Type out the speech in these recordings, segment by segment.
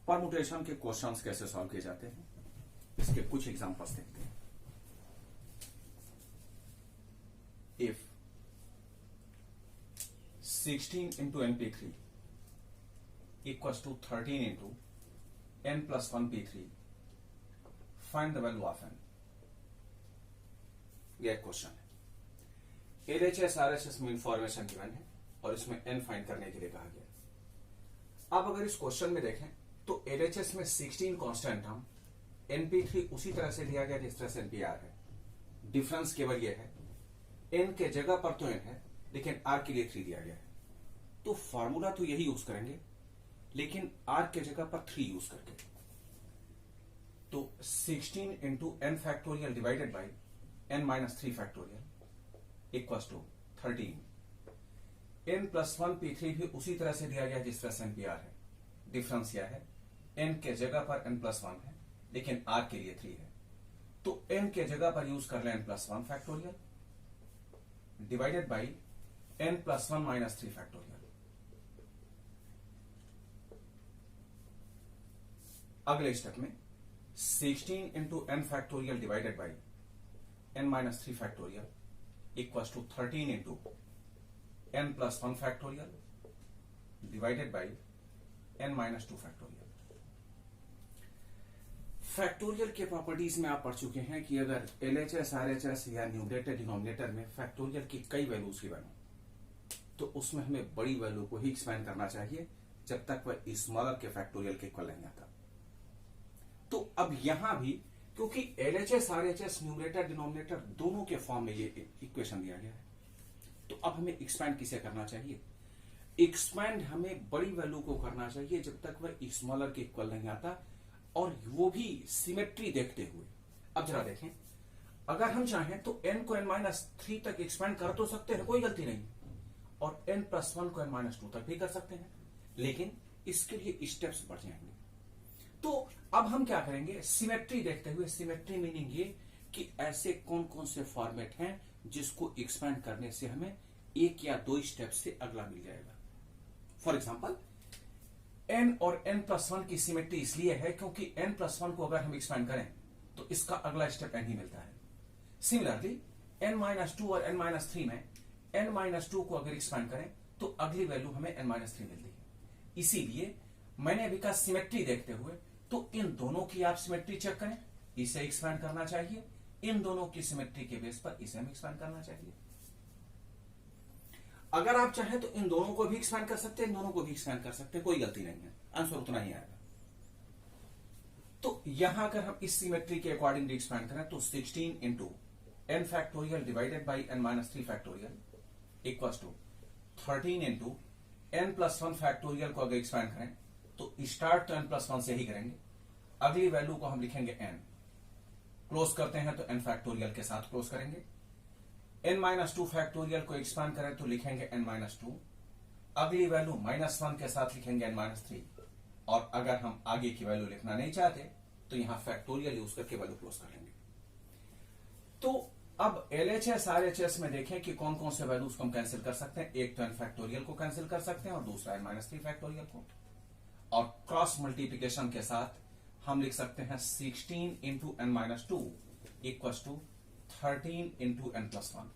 Permutation के questions कैसे solve किए जाते हैं, इसके कुछ एग्जांपल्स देखते हैं। If 16 into np3 equals to 13 into n plus 1 p3, find the value of n। यह क्वेश्चन है। एलएचएस आरएचएस में इंफॉर्मेशन गिवन है और इसमें n फाइंड करने के लिए कहा गया। अब अगर इस क्वेश्चन में देखें तो एलएचएस में 16 कांस्टेंट टर्म, np3 उसी तरह से दिया गया जिस तरह से npr है। डिफरेंस केवल यह है n के जगह पर तो n है लेकिन r के लिए 3 दिया गया है, तो फॉर्मूला तो यही यूज करेंगे लेकिन r के जगह पर 3 यूज करके। तो 16 into n factorial divided by n minus 3 factorial equals to 13। n plus 1 p3 भी उसी तरह से दिया गया जिस तरह से npr है। डिफरेंस यह है n के जगह पर n प्लस 1 है लेकिन r के लिए 3 है, तो n के जगह पर यूज कर लें n plus 1 factorial divided by n plus 1 minus 3 factorial. अगले स्टेप में 16 into n factorial divided by n minus 3 factorial equals to 13 into n plus 1 factorial divided by n minus 2 factorial. Factorial के properties में आप पढ़ चुके हैं कि अगर एलएचएस आरएचएस या न्यूमरेटर डिनोमिनेटर में फैक्टोरियल की कई वैल्यूज की बने तो उसमें हमें बड़ी वैल्यू को ही एक्सपेंड करना चाहिए जब तक वह स्मॉलर के फैक्टोरियल के इक्वल नहीं आता। तो अब यहां भी क्योंकि एलएचएस आरएचएस न्यूमरेटर डिनोमिनेटर दोनों के फॉर्म में ये इक्वेशन दिया गया है, तो अब हमें एक्सपेंड किसे करना चाहिए? एक्सपेंड हमें बड़ी वैल्यू को करना चाहिए जब तक वह स्मॉलर के इक्वल नहीं आता, और वो भी सिमेट्री देखते हुए। अब जरा देखें, अगर हम चाहें तो n को n-3 तक एक्सपेंड कर तो सकते हैं, कोई गलती नहीं, और n प्लस 1 को n-2 तक भी कर सकते हैं, लेकिन इसके लिए स्टेप्स बढ़ जाएंगे। तो अब हम क्या करेंगे? सिमेट्री देखते हुए। सिमेट्री मीनिंग ये कि ऐसे कौन कौन से फॉर्मेट हैं जिसको एक्सपेंड करने से हमें एक या दो स्टेप से अगला मिल जाएगा। फॉर एग्जाम्पल n और n प्लस 1 की सिमेट्री इसलिए है क्योंकि n प्लस 1 को अगर हम एक्सपेंड करें तो इसका अगला स्टेप n ही मिलता है। सिमिलरली n-2 और n-3 में n-2 को अगर एक्सपेंड करें तो अगली वैल्यू हमें n-3 मिलती है। इसीलिए मैंने अभी कहा सिमेट्री देखते हुए, तो इन दोनों की आप सिमेट्री चेक करें, इसे एक्सपेंड करना चाहिए, इन दोनों की सिमेट्री के बेस पर इसे हम एक्सपेंड करना चाहिए। अगर आप चाहें तो इन दोनों को भी एक्सपेंड कर सकते हैं, इन दोनों को भी एक्सपेंड कर सकते हैं, कोई गलती नहीं है, आंसर उतना ही आएगा। तो यहां अगर हम इस सिमेट्री के अकॉर्डिंग एक्सपेंड करें तो 16 into n factorial divided by n-3 factorial equals to 13 into n plus 1 factorial को अगर एक्सपेंड करें तो स्टार्ट तो n प्लस 1 से ही करेंगे, अगली वैल्यू को हम लिखेंगे n, क्लोज करते हैं तो n फैक्टोरियल के साथ क्लोज करेंगे। n-2 फैक्टोरियल को एक्सपांड करें तो लिखेंगे n-2, अगली वैल्यू -1 के साथ लिखेंगे n-3, और अगर हम आगे की वैल्यू लिखना नहीं चाहते तो यहां फैक्टोरियल यूज करके वैल्यू क्लोज कर लेंगे। तो अब एलएचएस आरएचएस में देखें कि कौन कौन से वैल्यूज को हम कैंसिल कर सकते हैं। एक तो n फैक्टोरियल को कैंसिल कर सकते हैं और दूसरा n-3 फैक्टोरियल को, और क्रॉस मल्टीप्लीकेशन के साथ हम लिख सकते हैं 16 into n-2 equals to 13 into n plus 1,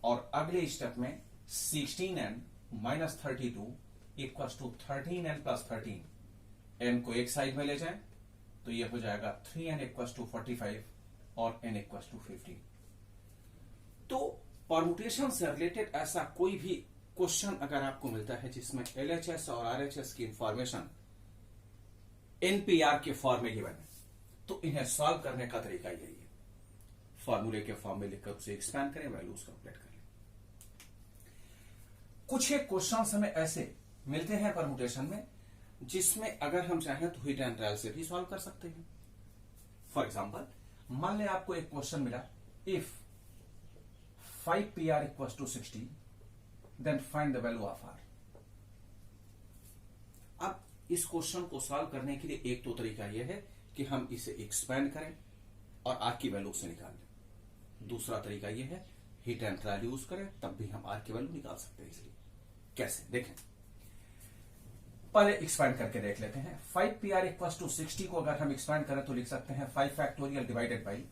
और अगले स्टेप में 16n minus 32 equals to 13n plus 13। n को एक साइड में ले जाएं तो यह हो जाएगा 3n इक्वल्स टू 45 और n इक्वल्स टू 15। तो परमुटेशन से रिलेटेड ऐसा कोई भी क्वेश्चन अगर आपको मिलता है जिसमें एलएचएस और आरएचएस की इंफॉर्मेशन एनपीआर के फॉर्म में गिवन है, तो इन्हें सॉल्व करने का तरीका यही है, फॉर्मूले के फॉर्म में लिखकर उसे एक्सपेंड करें, वैल्यूज कैलकुलेट करें। कुछ एक क्वेश्चंस हमें ऐसे मिलते हैं परमुटेशन में जिसमें अगर हम चाहें तो हिट एंड ट्रायल से भी सॉल्व कर सकते हैं। फॉर एग्जांपल, मान लें आपको एक क्वेश्चन मिला, if 5pr equals to 60 then find the value of r। अब इस क्वेश्चन को सॉल्व करने के लिए एक तो तरीका यह है कि हम इसे एक्सपेंड करें और r की वैल्यू से निकाल लें। दूसरा तरीका यह है हिट एंड ट्रायल यूज करें, तब भी हम r की वैल्यू निकाल सकते हैं। इसलिए कैसे देखें, पहले एक्सपैंड करके देख लेते हैं। 5pr इक्वल टू 60 को अगर हम एक्सपैंड करें तो लिख सकते हैं 5 factorial divided by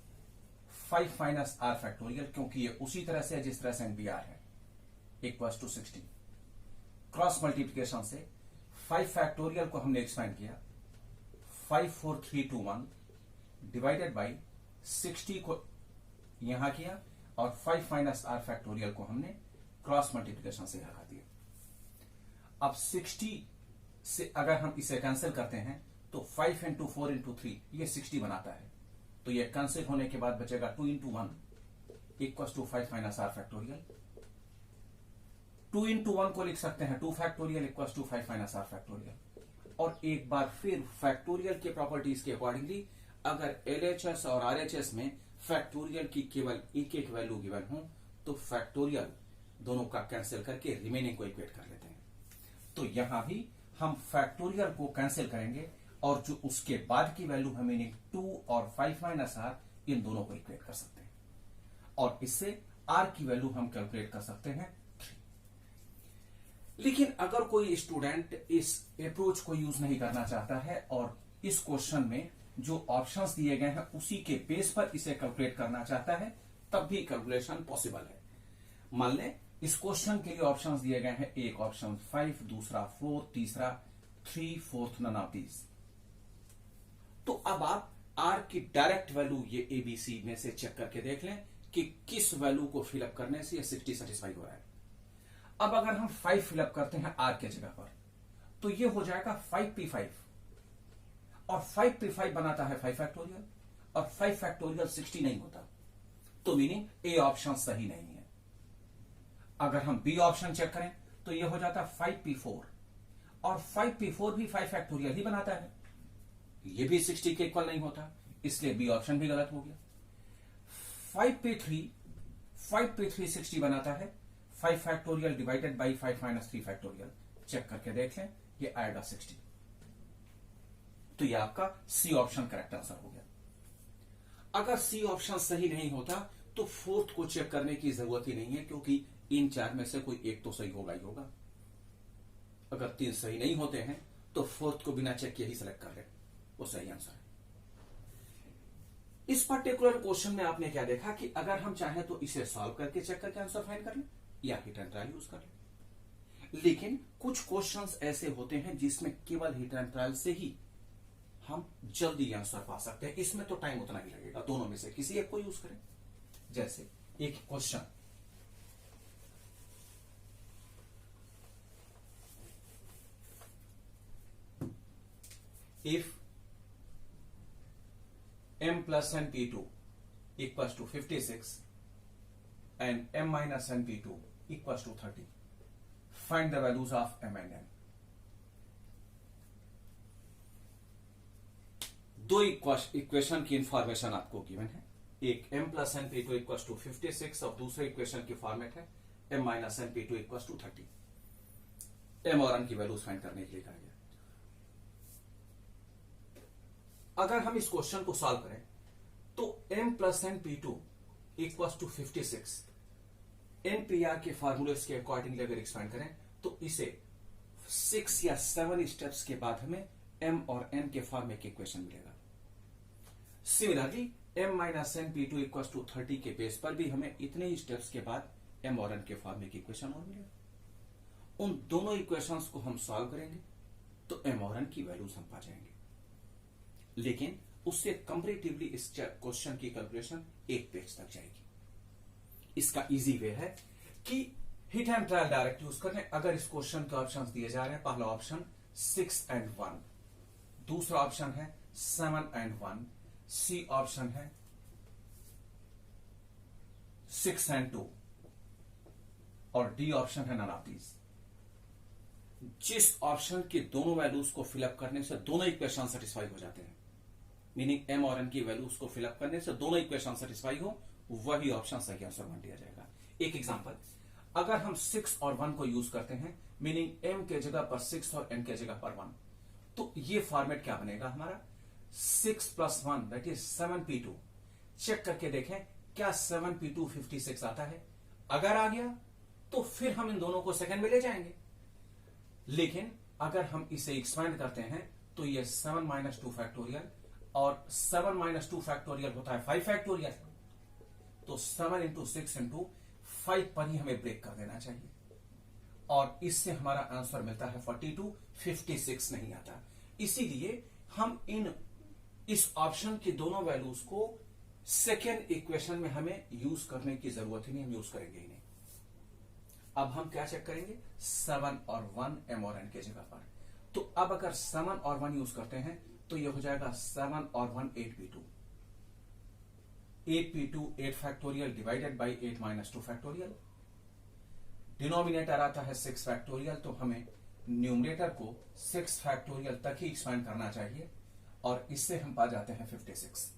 5 minus r factorial, क्योंकि ये उसी तरह से है जिस तरह से एनपीआर है, इक्वल टू 60। क्रॉस मल्टीप्लीकेशन से 5 फैक्टोरियल को हमने एक्सपैंड किया, 54321 डिवाइडेड बाई 60 को यहां किया और 5 माइनस आर फैक्टोरियल को हमने क्रॉस मल्टीप्लीकेशन से हटा दिया। अब 60 से अगर हम इसे कैंसिल करते हैं तो 5 इंटू 4 इंटू 3 ये 60 बनाता है, तो ये कैंसिल होने के बाद बचेगा 2 into 1 equal to 5 minus r factorial. 2 into 1 को लिख सकते हैं 2 factorial equal to 5 minus r factorial. और एक बार फिर फैक्टोरियल के प्रॉपर्टीज के अकॉर्डिंगली अगर एलएचएस और आरएचएस में फैक्टोरियल की केवल एक एक वैल्यू गिवन हो तो फैक्टोरियल दोनों का कैंसिल करके रिमेनिंग को इक्वेट कर लेते हैं। तो यहां भी हम फैक्टोरियल को कैंसिल करेंगे और जो उसके बाद की वैल्यू है मीनिंग 2 और 5 माइनस आर, इन दोनों को इक्वेट कर सकते हैं और इससे आर की वैल्यू हम कैलकुलेट कर सकते हैं 3। लेकिन अगर कोई स्टूडेंट इस अप्रोच को यूज नहीं करना चाहता है और इस क्वेश्चन में जो ऑप्शंस दिए गए हैं उसी के बेस पर इसे कैलकुलेट करना चाहता है, तब भी कैलकुलेशन पॉसिबल है। मान लें इस क्वेश्चन के लिए ऑप्शंस दिए गए हैं, एक ऑप्शन 5, दूसरा 4, तीसरा 3, फोर्थ नन ऑफ दीज। तो अब आप आर की डायरेक्ट वैल्यू ये एबीसी में से चेक करके देख लें कि किस वैल्यू को फिलअप करने से ये 60 सेटिस्फाई हो रहा है। अब अगर हम 5 फिलअप करते हैं आर के जगह पर तो ये हो जाएगा 5p5 और 5p5 बनाता है 5 फैक्टोरियल और 5 फैक्टोरियल 60 नहीं होता, तो मीनिंग ए ऑप्शन सही नहीं है। अगर हम बी ऑप्शन चेक करें तो ये हो जाता 5p4 और 5p4 भी 5 फैक्टोरियल ही बनाता है, ये भी 60 के इक्वल नहीं होता, इसलिए बी ऑप्शन भी गलत हो गया। 5p3 60 बनाता है, 5 factorial divided by 5 minus 3 factorial, check करके देख लें ये आएगा 60। तो ये आपका सी ऑप्शन करेक्ट आंसर हो गया। अगर सी ऑप्शन सही नहीं होता तो फोर्थ को चेक करने की जरूरत ही नहीं है, क्योंकि इन चार में से कोई एक तो सही होगा ही होगा। अगर 3 सही नहीं होते हैं तो फोर्थ को बिना चेक किए ही सिलेक्ट कर ले, वो सही आंसर है। इस पर्टिकुलर क्वेश्चन में आपने क्या देखा कि अगर हम चाहें तो इसे सॉल्व करके चेक करके आंसर फाइंड कर लें या हिट एंड ट्रायल यूज कर लें। लेकिन कुछ क्वेश्चंस ऐसे होते हैं जिसमें केवल हिट एंड ट्रायल से ही हम जल्दी आंसर पा सकते हैं, इसमें तो टाइम उतना ही लगेगा। दोनों में से किसी एक को यूज करें। जैसे एक question, if m plus n p2 equals to 56 and m minus n p2 equals to 30, find the values of m and n। दो इक्वेशन की इंफॉर्मेशन आपको गिवन है, एक m plus n p2 equals to 56 और दूसरे equation की format है m minus n p2 equals to 30। m और n की वैल्यूज फाइंड करने के लिए कहा गया। अगर हम इस क्वेश्चन को सॉल्व करें तो m plus n p2 equals to 56 npr के फार्मूलेस के अकॉर्डिंगली अगर एक्सपेंड करें तो इसे 6 या 7 स्टेप्स के बाद हमें m और n के फॉर्म में इक्वेशन मिलेगा। Similarly m minus n p2 equals to 30 के बेस पर भी हमें इतने ही स्टेप्स के बाद m और n के फॉर्म में इक्वेशन और मिलेगा। उन दोनों इक्वेशंस को हम सॉल्व करेंगे तो m और n की वैल्यूज हम पा जाएंगे। लेकिन उससे कंपैरेटिवली इस क्वेश्चन की कैलकुलेशन एक पेज तक जाएगी। इसका इजी वे है कि hit and trial direct use करें। अगर इस क्वेश्चन के ऑप्शंस दिए जा रहे हैं, पहला ऑप्शन 6 and 1, दूसरा ऑप्शन है 7 and 1, सी ऑप्शन है 6 and 2 और डी ऑप्शन है नन ऑफ दीज। जिस ऑप्शन के दोनों वैल्यूज को फिलअप करने से दोनों इक्वेशन सेटिस्फाई हो जाते हैं, मीनिंग m और n की वैल्यूज को फिलअप करने से दोनों इक्वेशन सेटिस्फाई हो, वही ऑप्शन सही आंसर मान लिया जाएगा। एक एग्जांपल, अगर हम 6 और 1 को यूज करते हैं, मीनिंग m के जगह पर 6 और n के जगह पर 1, तो ये फॉर्मेट क्या बनेगा हमारा 6 plus 1 that is 7p2। Check करके देखें क्या 7p2 56 आता है। अगर आ गया तो फिर हम इन दोनों को सेकंड में ले जाएंगे, लेकिन अगर हम इसे एक्सपेंड करते हैं तो ये 7 माइनस 2 फैक्टोरियल, और 7 माइनस 2 फैक्टोरियल होता है 5 फैक्टोरियल, तो 7 इंटू 6 इंटू 5 पर ही हमें ब्रेक कर देना चाहिए, और इससे हमारा आंसर मिलता है 42, 56 नहीं आता। इसीलिए हम इस ऑप्शन की दोनों वैल्यूज को सेकेंड इक्वेशन में हमें यूज करने की जरूरत ही नहीं, हम यूज करेंगे ही नहीं। अब हम क्या चेक करेंगे, 7 और 1 m और n के जगह पर। तो अब अगर 7 और 1 यूज करते हैं तो ये हो जाएगा 7 और 1 8p2, 8p2 8 factorial divided by 8 minus 2 factorial. Denominator आता है 6 फैक्टोरियल, तो हमें न्यूमरेटर को 6 फैक्टोरियल तक ही एक्सपेंड करना चाहिए, और इससे हम पा जाते हैं 56।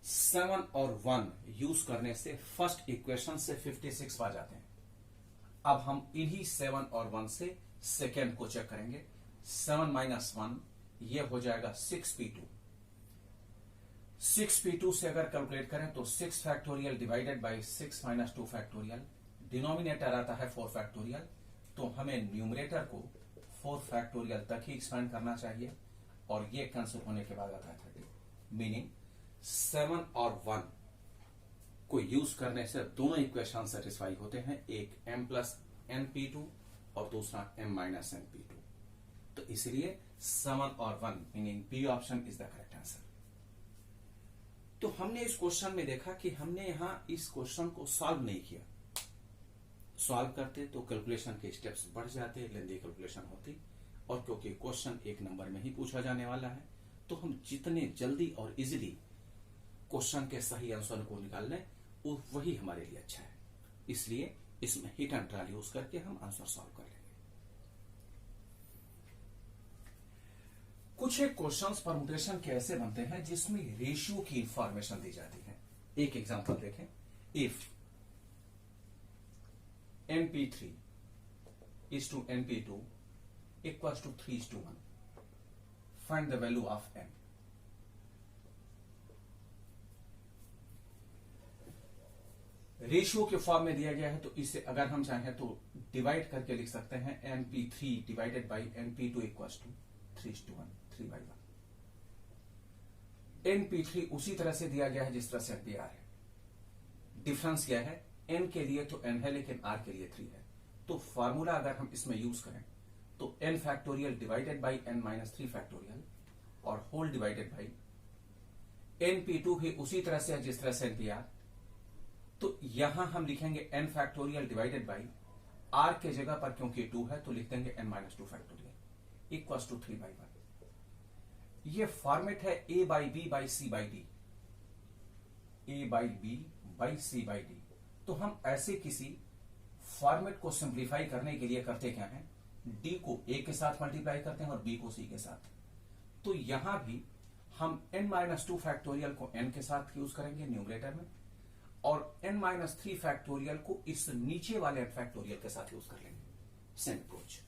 7 और 1 यूज करने से फर्स्ट इक्वेशन से 56 पा जाते हैं। अब हम इन्हीं 7 और 1 से सेकेंड को चेक करेंगे। 7 माइनस 1 ये हो जाएगा 6p2। 6p2 से अगर कैलकुलेट करें तो 6 factorial divided by 6 minus 2 factorial, denominator आता है 4 फैक्टोरियल, तो हमें न्यूमरेटर को 4 फैक्टोरियल तक ही एक्सपेंड करना चाहिए, और ये कैंसिल होने के बाद आता है 30। मीनिंग 7 और 1 को यूज करने से दोनों इक्वेशन सेटिस्फाई होते हैं, एक m प्लस np2 और दूसरा m माइनस np2। तो इसलिए 7 और 1 meaning B option is the correct answer. तो हमने इस क्वेश्चन में देखा कि हमने यहां इस क्वेश्चन को सॉल्व नहीं किया। सॉल्व करते तो कैलकुलेशन के स्टेप्स बढ़ जाते, लेंदी कैलकुलेशन होती, और क्योंकि क्वेश्चन एक नंबर में ही पूछा जाने वाला है, तो हम जितने जल्दी और इजीली क्वेश्चन के सही आंसर को निकाल लें वही हमारे लिए अच्छा है। इसलिए इसमें हिट एंड ट्रायल यूज करके हम आंसर सॉल्व कर लेंगे। कुछ एक क्वेश्चंस परमुटेशन के ऐसे बनते हैं जिसमें रेशियो की इंफॉर्मेशन दी जाती है। एक एग्जांपल देखें, if np3 is to np2 equals to 3:1, find the value of n। Ratio के फॉर्म में दिया गया है, तो इसे अगर हम चाहें तो डिवाइड करके लिख सकते हैं, np3 divided by np2 equals to 3:1, 3/1। np3 उसी तरह से दिया गया है जिस तरह से npr है। डिफरेंस क्या है, n के लिए तो n है लेकिन r के लिए 3 है। तो फॉर्मूला अगर हम इसमें यूज करें तो n factorial divided by n minus 3 factorial और होल डिवाइडेड बाई np2 भी उसी तरह से है जिस तरह से npr। तो यहां हम लिखेंगे n factorial divided by r के जगह पर क्योंकि 2 है तो लिख देंगे n minus 2 factorial equals to 3/1। ये फॉर्मेट है a by b by c by d, a by b by c by d। तो हम ऐसे किसी फॉर्मेट को सिंप्लीफाई करने के लिए करते क्या हैं, d को a के साथ मल्टीप्लाई करते हैं और b को c के साथ। तो यहां भी हम n माइनस 2 फैक्टोरियल को n के साथ यूज करेंगे न्यूमरेटर में, और n माइनस 3 फैक्टोरियल को इस नीचे वाले फैक्टोरियल के साथ यूज कर लेंगे। Same approach.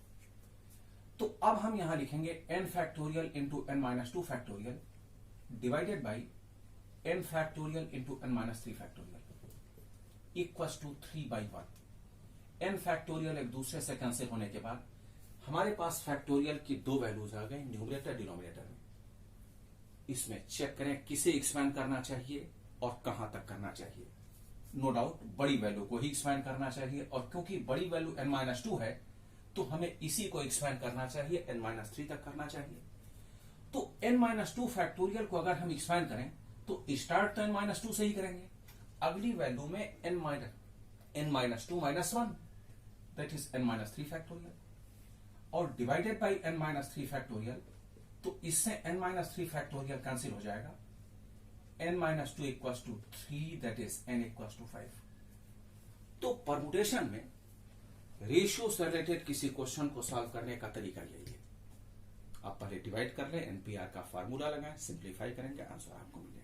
तो अब हम यहां लिखेंगे n factorial into n minus 2 factorial divided by n factorial into n minus 3 factorial equals to 3/1। n फैक्टोरियल एक दूसरे से कैंसिल होने के बाद हमारे पास फैक्टोरियल की 2 वैल्यूज आ गए न्यूमरेटर डिनोमिनेटर में। इसमें चेक करें किसे एक्सपेंड करना चाहिए और कहां तक करना चाहिए। नो डाउट बड़ी वैल्यू को ही एक्सपेंड करना चाहिए, और क्योंकि बड़ी वैल्यू n माइनस 2 है तो हमें इसी को एक्सपेंड करना चाहिए, n माइनस 3 तक करना चाहिए। तो n माइनस 2 फैक्टोरियल को अगर हम एक्सपेंड करें तो स्टार्ट तो n माइनस 2 से ही करेंगे। अगली वैल्यू में n minus 2 minus 1 that is n minus 3 factorial, और divided by n minus 3 factorial, तो इससे n माइनस 3 फैक्टोरियल कैंसिल हो जाएगा। n minus 2 equals to 3 that is n equals to 5। तो परमुटेशन में रेशियो से रिलेटेड किसी क्वेश्चन को सॉल्व करने का तरीका यही है। आप पहले डिवाइड कर लें, एनपीआर का फार्मूला लगाएं, सिंप्लीफाई करेंगे, आंसर आपको मिल जाएगा।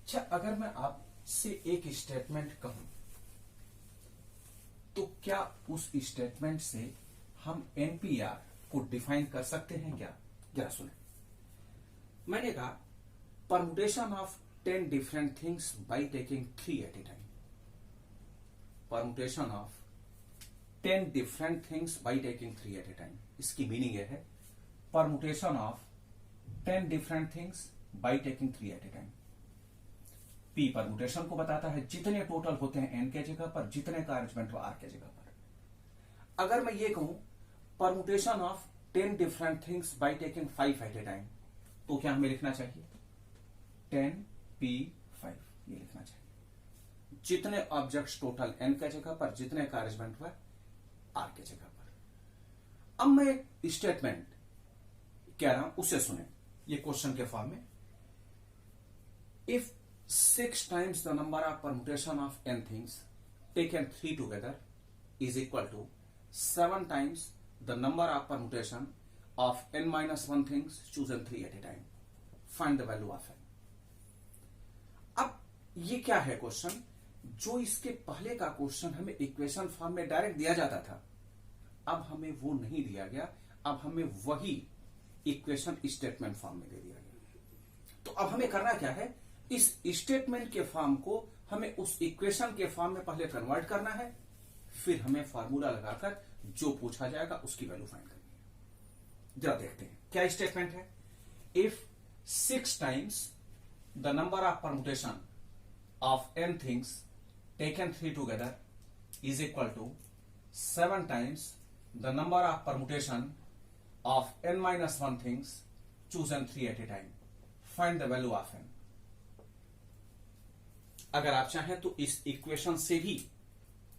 अच्छा, अगर मैं आपसे एक स्टेटमेंट कहूं तो क्या उस स्टेटमेंट से हम एनपीआर को डिफाइन कर सकते हैं क्या? जरा सुने। मैंने कहा permutation of 10 different things by taking 3 at a time. Permutation of 10 different things by taking 3 at a time. इसकी मीनिंग यह है permutation of 10 different things by taking 3 at a time. P permutation को बताता है जितने टोटल होते हैं n के जगह पर, जितने का अरेंजमेंट हो r के जगह पर. अगर मैं ये कहूं permutation of 10 different things by taking 5 at a time, तो क्या हमें लिखना चाहिए 10p5 ये लिखना चाहिए. जितने ऑब्जेक्ट्स टोटल n के जगह पर, जितने का अरेंजमेंट हुआ r के जगह पर. अब मैं एक स्टेटमेंट कह रहा हूं, उसे सुने. ये क्वेश्चन के फॉर्म में, if 6 times the number of permutation of n things taken 3 together is equal to 7 times the number of permutation of n minus 1 things chosen 3 at a time. Find the value of n. अब ये क्या है question? जो इसके पहले का question हमें equation form में डायरेक्ट दिया जाता था, अब हमें वो नहीं दिया गया. अब हमें वही इक्वेशन स्टेटमेंट फॉर्म में दे दिया गया. तो अब हमें करना क्या है, इस स्टेटमेंट के फॉर्म को हमें उस इक्वेशन के फॉर्म में पहले कन्वर्ट करना है, फिर हमें फार्मूला लगाकर जो पूछा जाएगा उसकी वैल्यू फाइंड करनी है. जरा देखते हैं क्या स्टेटमेंट है. If 6 times the number of permutation of n things taken 3 together is equal to 7 times the number of permutation of n minus 1 things chosen 3 at a time. Find the value of n. अगर आप चाहें तो इस equation से भी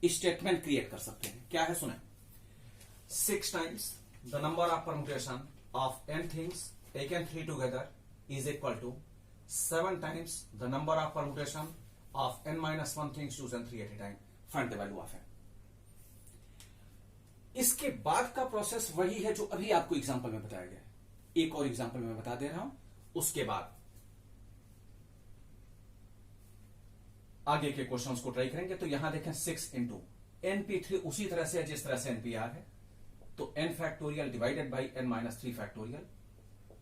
statement create कर सकते हैं. क्या है सुने. 6 times the number of permutation of n things taken 3 together is equal to 7 times the number of permutation of n minus 1 things chosen 3 at a time. Find the value of n. इसके बाद का process वही है जो अभी आपको example में बताया गया है. एक और एग्जांपल में बता दे रहा हूं, उसके बाद आगे के क्वेश्चंस को ट्राई करेंगे. तो यहां देखें 6 इंटू np3 उसी तरह से जिस तरह से npr है, तो n factorial divided by n minus 3 factorial,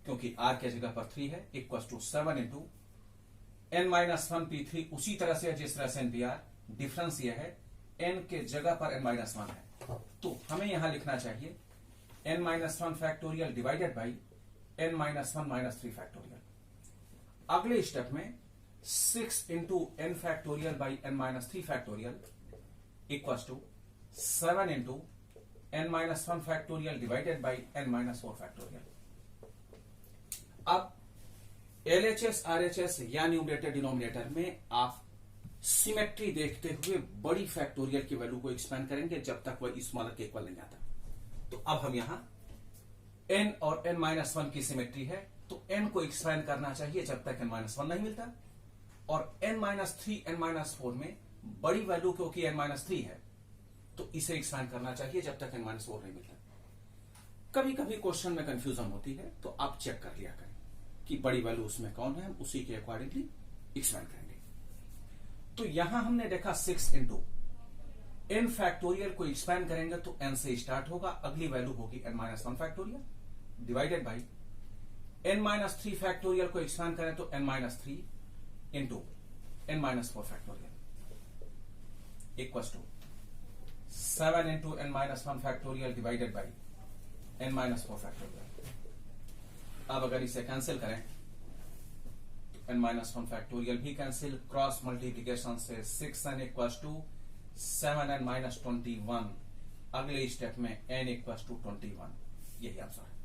क्योंकि r के जगह पर 3 है, equal to 7 into n minus 1 p3 उसी तरह से जिस तरह से npr. डिफरेंस यह है n के जगह पर n माइनस 1 है, तो हमें यहां लिखना चाहिए n minus 1 factorial divided by n minus 1 minus 3 factorial. अगले स्टेप में 6 into n factorial by n minus 3 factorial equal to 7 into n minus 1 factorial divided by n minus 4 factorial. अब LHS RHS या न्यूमरेटर डिनोमिनेटर में आप symmetry देखते हुए बड़ी factorial की वैल्यू को एक्सपेंड करेंगे जब तक वह स्मॉलर के इक्वल नहीं आता. तो अब हम यहां n और n माइनस 1 की सिमेट्री है, तो n को एक्सपेंड करना चाहिए जब तक n माइनस 1 नहीं मिलता, और n माइनस 3 n माइनस 4 में बड़ी वैल्यू क्योंकि n माइनस 3 है, तो इसे एक्सपेंड करना चाहिए जब तक n माइनस 4 नहीं मिलता. कभी कभी क्वेश्चन में कंफ्यूजन होती है, तो आप चेक कर लिया करें कि बड़ी वैल्यू उसमें कौन है, हम उसी के अकॉर्डिंगली एक्सपेंड करेंगे. तो यहां हमने देखा 6 इंटू n फैक्टोरियल को एक्सपेंड करेंगे तो n से स्टार्ट होगा, अगली वैल्यू होगी n minus 1 factorial divided by n minus 3 factorial को एक्सपेंड करें तो n minus 3 into n minus 4 factorial equal to 7 into n minus 1 factorial divided by n minus 4 factorial. अब अगर इसे कैंसिल करें तो n माइनस 1 फैक्टोरियल भी कैंसिल, क्रॉस मल्टीप्लीकेशन से 6n equal to 7n minus 21. अगले स्टेप में n इक्वल टू 21. यही आंसर है.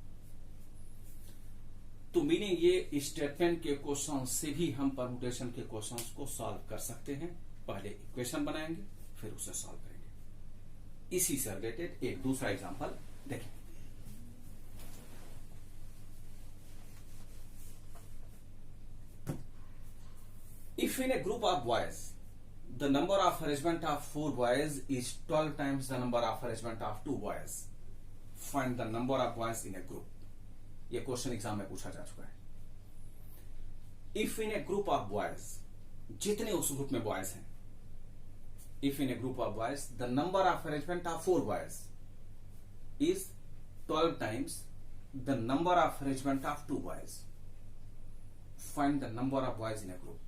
तो मीनिंग ये स्टेटमेंट के क्वेश्चन से भी हम परमुटेशन के क्वेश्चंस को सॉल्व कर सकते हैं. पहले इक्वेशन बनाएंगे, फिर उसे सॉल्व करेंगे. इसी से रिलेटेड एक दूसरा एग्जांपल देखें. If in a group of boys, the number of arrangement of 4 boys is 12 times the number of arrangement of 2 boys. Find the number of boys in a group. ये question exam में पूछा जा चुका है. If in a group of boys, जितने उस group में boys हैं, if in a group of boys, the number of arrangement of 4 boys is 12 times the number of arrangement of 2 boys. Find the number of boys in a group.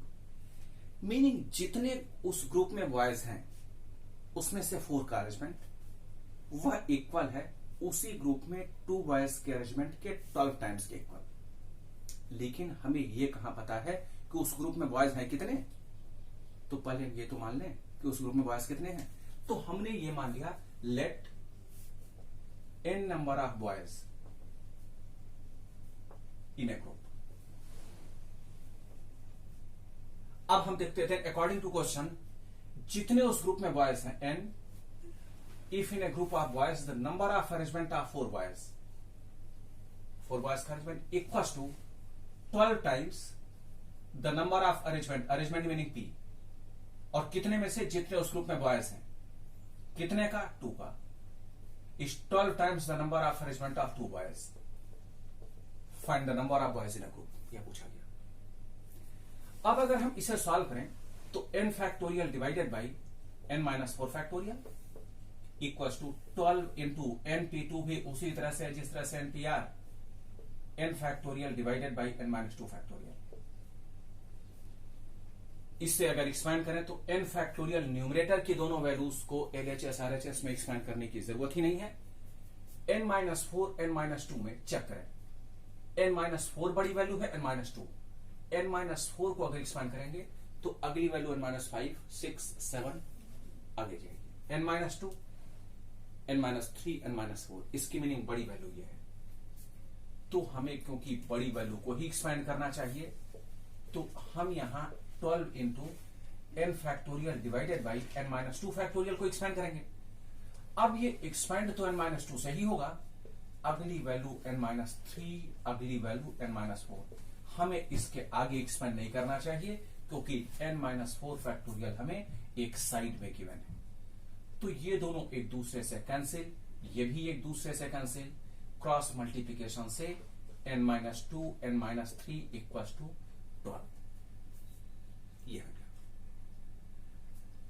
Meaning जितने उस group में boys हैं उसमें से 4 का arrangement वह equal है उसी ग्रुप में 2 बॉयज के अरेंजमेंट के 12 टाइम्स के इक्वल। लेकिन हमें यह कहां पता है कि उस ग्रुप में बॉयज हैं कितने, तो पहले हम ये तो मान लें कि उस ग्रुप में बॉयज कितने हैं। तो हमने ये मान लिया let n number of boys in a group. अब हम देखते थे अकॉर्डिंग टू क्वेश्चन जितने उस ग्रुप में बॉयज हैं n, if in a group of boys the number of arrangement of 4 boys का arrangement equals to 12 times the number of arrangement meaning p, और कितने में से जितने उस ग्रुप में बॉयज हैं कितने का 2 का, is 12 times the number of arrangement of 2 boys, find the number of boys in a group, यह पूछा गया। अब अगर हम इसे सॉल्व करें तो n factorial divided by n minus 4 factorial equals to 12 into np2 भी उसी तरह से जिस तरह से npr n factorial divided by n minus 2 factorial. इससे अगर एक्सपैंड करें तो n फैक्टोरियल न्यूमरेटर की दोनों वैल्यूज को LHS RHS में एक्सपैंड करने की जरूरत ही नहीं है। n माइनस 4 n माइनस 2 में चेक करें, n माइनस 4 बड़ी वैल्यू है n माइनस 2, n माइनस 4 को अगर एक्सपैंड करेंगे तो अगली वैल्यू n माइनस 5 6 7 आगे जाएगी, n minus 2 n minus 3 n minus 4, इसकी मीनिंग बड़ी वैल्यू ये है। तो हमें क्योंकि बड़ी वैल्यू को ही एक्सपैंड करना चाहिए तो हम यहां 12 into n factorial divided by n minus 2 factorial को एक्सपैंड करेंगे। अब ये एक्सपैंड तो n माइनस 2 से ही होगा, अगली वैल्यू n माइनस 3 अगली वैल्यू n माइनस 4, हमें इसके आगे एक्सपेंड नहीं करना चाहिए क्योंकि n माइनस 4 फैक्टोरियल हमें एक साइड में गिवन है। तो ये दोनों एक दूसरे से कैंसिल, ये भी एक दूसरे से कैंसिल, क्रॉस मल्टीप्लीकेशन से n minus 2 n minus 3 equals to 12, ये हो गया।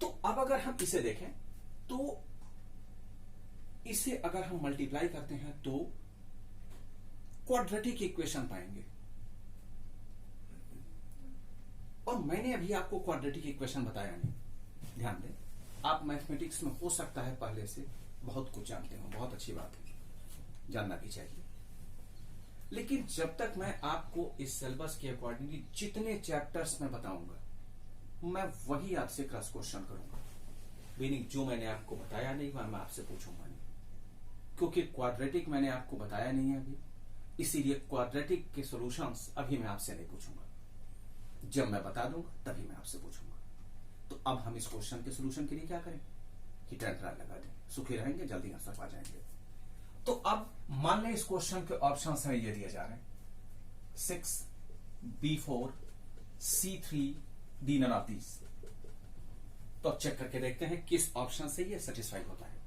तो अब अगर हम इसे देखें तो इसे अगर हम मल्टीप्लाई करते हैं तो क्वाड्रेटिक इक्वेशन पाएंगे। और मैंने अभी आपको क्वाड्रेटिक इक्वेशन बताया नहीं, ध्यान दें, आप मैथमेटिक्स में हो सकता है पहले से बहुत कुछ जानते हो, बहुत अच्छी बात है, जानना भी चाहिए। लेकिन जब तक मैं आपको इस सिलेबस के अकॉर्डिंगली जितने चैप्टर्स में बताऊंगा मैं वही आपसे क्रॉस क्वेश्चन करूंगा, मीनिंग जो मैंने आपको बताया नहीं वह मैं आपसे पूछूंगा नहीं, क्योंकि क्वाड्रेटिक मैंने आपको बताया नहीं है अभी, इसीलिए क्वाड्रेटिक के सॉल्यूशंस अभी मैं आपसे नहीं पूछूंगा, जब मैं बता दूंगा तभी मैं आपसे पूछूंगा। तो अब हम इस क्वेश्चन के सॉल्यूशन के लिए क्या करें कि टेंट्रा लगा दें, सुखी रहेंगे, जल्दी आंसर पा जाएंगे। तो अब मान लें इस क्वेश्चन के ऑप्शन हमें ये दिए जा रहे हैं 6 B4 C3 D none of these। तो चेक करके देखते हैं किस ऑप्शन से ये सेटिस्फाई होता है।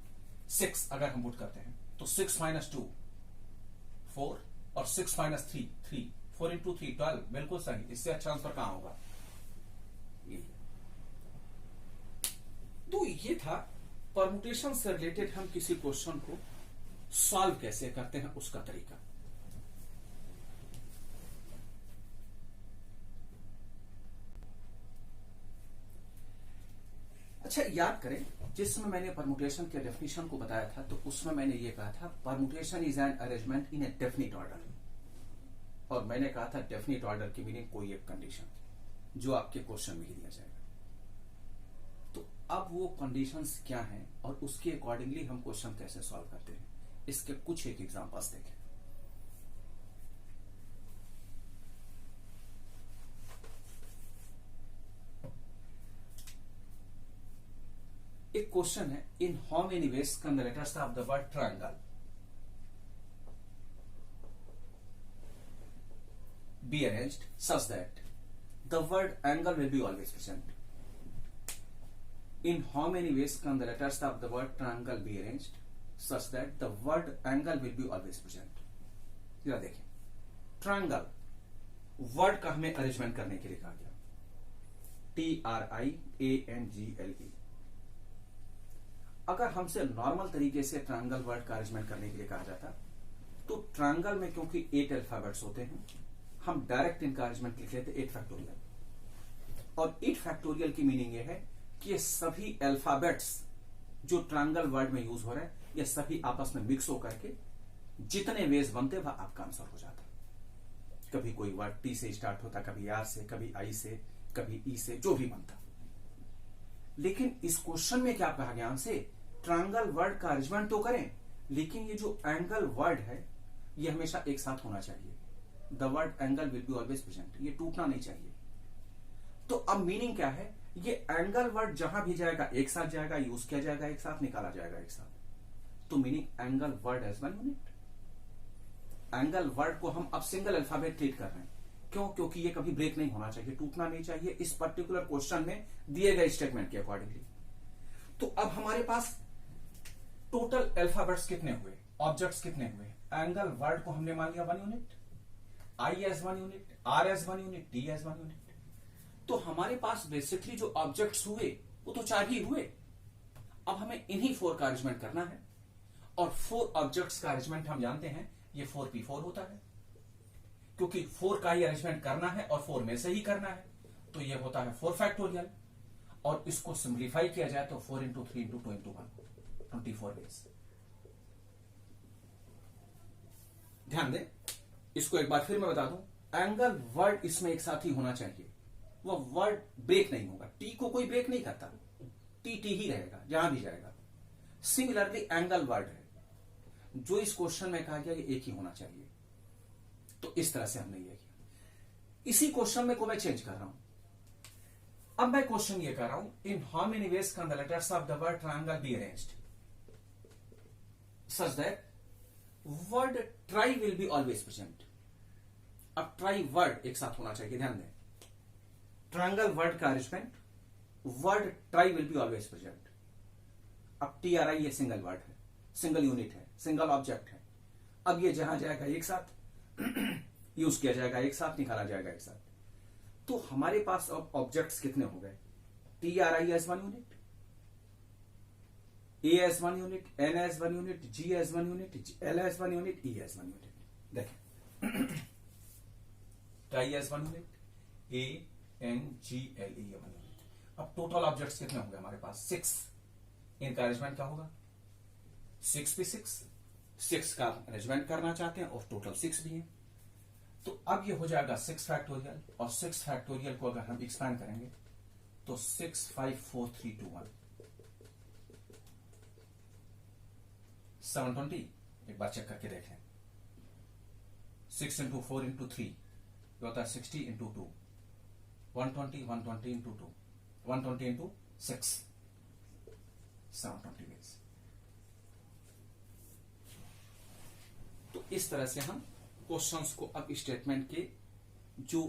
6 अगर हम पुट करते हैं तो 6 माइनस 2 4 और 6 माइनस 3 3, 4 इंटू 3 12, बिल्कुल सही, इससे अच्छा आंसर कहां होगा। तो ये था परमुटेशन से रिलेटेड हम किसी क्वेश्चन को सॉल्व कैसे करते हैं उसका तरीका। अच्छा याद करें, जिसमें मैंने परमुटेशन के डेफिनेशन को बताया था तो उसमें मैंने ये कहा था permutation is an arrangement in A definite order, और मैंने कहा था डेफिनिट ऑर्डर की मीनिंग कोई एक कंडीशन जो आपके क्वेश्चन में ही दिया जाएगा। तो अब वो कंडीशंस क्या हैं और उसके अकॉर्डिंगली हम क्वेश्चन कैसे सॉल्व करते हैं, इसके कुछ एक एग्जांपल्स देखें। एक क्वेश्चन है, in how many ways can the letters of the word triangle be arranged such that the word angle will be always present? In how many ways can the letters of the word triangle be arranged such that the word angle will be always present? जरा देखें, triangle word का हमें arrangement करने के लिए कहा गया TRIANGLE। अगर हमसे नॉर्मल तरीके से ट्रायंगल वर्ड का अरेंजमेंट करने के लिए कहा जाता तो ट्रायंगल में क्योंकि 8 अल्फाबेट्स होते हैं हम डायरेक्ट इनका अरेंजमेंट लिख लेते 8 फैक्टोरियल, और इट फैक्टोरियल की मीनिंग ये है कि ये सभी अल्फाबेट्स जो ट्रायंगल वर्ड में यूज हो रहे हैं ये सभी आपस में मिक्स होकर के जितने वेज बनते वह आपका आंसर हो जाता। कभी कोई वर्ड टी से स्टार्ट होता, कभी आर से, कभी आई से, कभी ई से, जो भी बनता। लेकिन इस क्वेश्चन में क्या कहा गया हमसे, ट्रायंगल वर्ड का अरेंजमेंट तो करें, लेकिन ये जो एंगल वर्ड है ये हमेशा एक साथ होना चाहिए। The word angle will be always present, ये टूटना नहीं चाहिए। तो अब मीनिंग क्या है, ये एंगल वर्ड जहां भी जाएगा एक साथ जाएगा, यूज किया जाएगा एक साथ, निकाला जाएगा एक साथ। तो meaning angle word as one unit. Angle word को हम अब सिंगल अल्फाबेट ट्रीट कर रहे हैं। क्यों? क्योंकि ये कभी ब्रेक नहीं होना चाहिए, टूटना नहीं चाहिए इस पर्टिकुलर क्वेश्चन में दिए गए स्टेटमेंट के अकॉर्डिंगली। तो अब हमारे पास टोटल अल्फाबेट्स कितने हुए, ऑब्जेक्ट्स कितने हुए। एंगल वर्ड को हमने मान लिया 1 unit, I as 1 unit, R as 1 unit, T as 1 unit. तो हमारे पास बेसिकली जो ऑब्जेक्ट्स हुए वो तो 4 ही हुए। अब हमें इन्हीं 4 का अरेंजमेंट करना है, और 4 ऑब्जेक्ट्स का अरेंजमेंट हम जानते हैं ये 4p4 होता है, क्योंकि 4 का ही अरेंजमेंट करना है और 4 में से ही करना है। तो ये होता है 4 फैक्टोरियल, और इसको सिंप्लीफाई किया जाए तो 4 इंटू 3 इंटू 2 इंटू 1, 24 वेज। ध्यान दें, इसको एक बार फिर मैं बता दूं, एंगल वर्ड इसमें एक साथ ही होना चाहिए, वह वर्ड ब्रेक नहीं होगा। टी को कोई ब्रेक नहीं करता, टी टी ही रहेगा जहां भी जाएगा। सिमिलरली एंगल वर्ड है जो इस क्वेश्चन में कहा गया कि एक ही होना चाहिए। तो इस तरह से हमने ये किया। इसी क्वेश्चन में को मैं चेंज कर रहा हूं। अब मैं क्वेश्चन ये कर रहा हूं, in how many ways can the letters of the word triangle be arranged such that word try will be always present. अब ट्राई वर्ड एक साथ होना चाहिए, ध्यान दें। ट्रायंगल वर्ड का arrangement, word try will be always present. अब TRI ये सिंगल वर्ड है, सिंगल यूनिट है, सिंगल ऑब्जेक्ट है। अब ये जहां जाएगा एक साथ यूज किया जाएगा एक साथ, निकाला जाएगा एक साथ। तो हमारे पास अब ऑब्जेक्ट्स कितने हो गए, TRI as 1 unit, A as 1 unit, N as 1 unit, G as 1 unit, L as 1 unit, E as 1 unit. देखें, tri as 1 unit, A N G L E 1 unit. अब टोटल ऑब्जेक्ट्स कितने होंगे हमारे पास, 6। इनका अरेंजमेंट क्या होगा, 6p6। 6 का arrangement करना चाहते हैं और टोटल 6 भी है। तो अब ये हो जाएगा 6 फैक्टोरियल, और 6 फैक्टोरियल को अगर हम एक्सपैंड करेंगे तो 6 5 4 3 2 1 720। एक बार चेक करके देखें, 6 इंटू 4 इंटू 3 होता है 60 इंटू 2, 120, 120 इंटू 2, 120 इंटू 6, 720 वेज। तो इस तरह से हम क्वेश्चंस को अब स्टेटमेंट के जो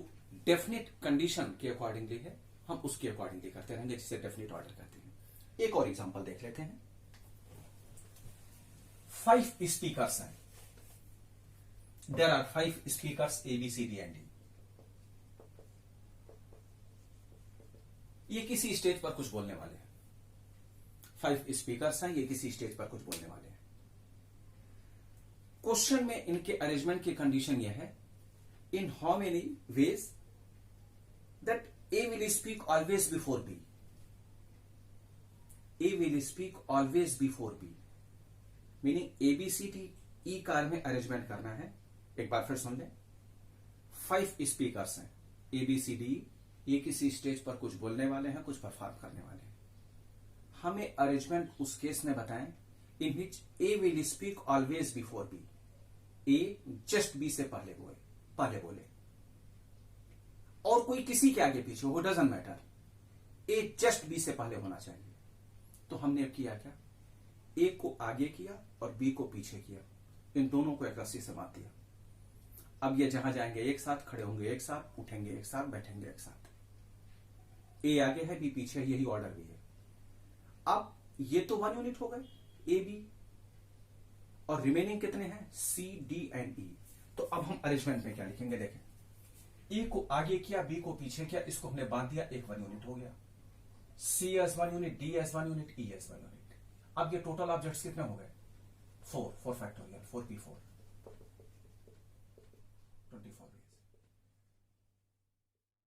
डेफिनेट कंडीशन के अकॉर्डिंगली है हम उसके अकॉर्डिंगली करते रहेंगे, जिसे डेफिनेट ऑर्डर कहते हैं। एक और एग्जांपल देख लेते हैं। 5 स्पीकर्स हैं, there are 5 speakers A B C D and D। ये किसी स्टेज पर कुछ बोलने वाले हैं। 5 स्पीकर्स हैं, ये किसी स्टेज पर कुछ बोलने वाले हैं। क्वेश्चन में इनके अरेंजमेंट की कंडीशन यह है, in how many ways that A will speak always before B। A will speak always before B, meaning A B C D E car में अरेंजमेंट करना है। एक बार फिर सुन लें, 5 स्पीकर्स हैं A B C D, ये किसी स्टेज पर कुछ बोलने वाले हैं, कुछ परफॉर्म करने वाले हैं। हमें अरेंजमेंट उस केस में बताएं इन विच A will speak always before B। A just B से पहले बोले, और कोई किसी के आगे पीछे हो, doesn't matter, A just B से पहले होना चाहिए। तो हमने अब किया क्या, A को आगे किया और B को पीछे किया, इन दोनों को एक रस्सी से बांध दिया। अब ये जहां जाएंगे एक साथ, खड़े होंगे एक साथ, उठेंगे एक साथ, बैठेंगे एक साथ। A आगे है, B पीछे है, यही ऑर्डर भी है। अब ये तो 1 यूनिट हो गए A B, और रिमेनिंग कितने हैं C D एंड E। तो अब हम अरेंजमेंट में क्या लिखेंगे, देखें, A को आगे किया, B को पीछे किया, इसको हमने बांध दिया, एक 1 यूनिट हो गया। C as 1 unit, D as 1 unit, E as 1 unit. अब ये टोटल ऑब्जेक्ट्स कितने हो गए, 4 फैक्टोरियल, 4p4।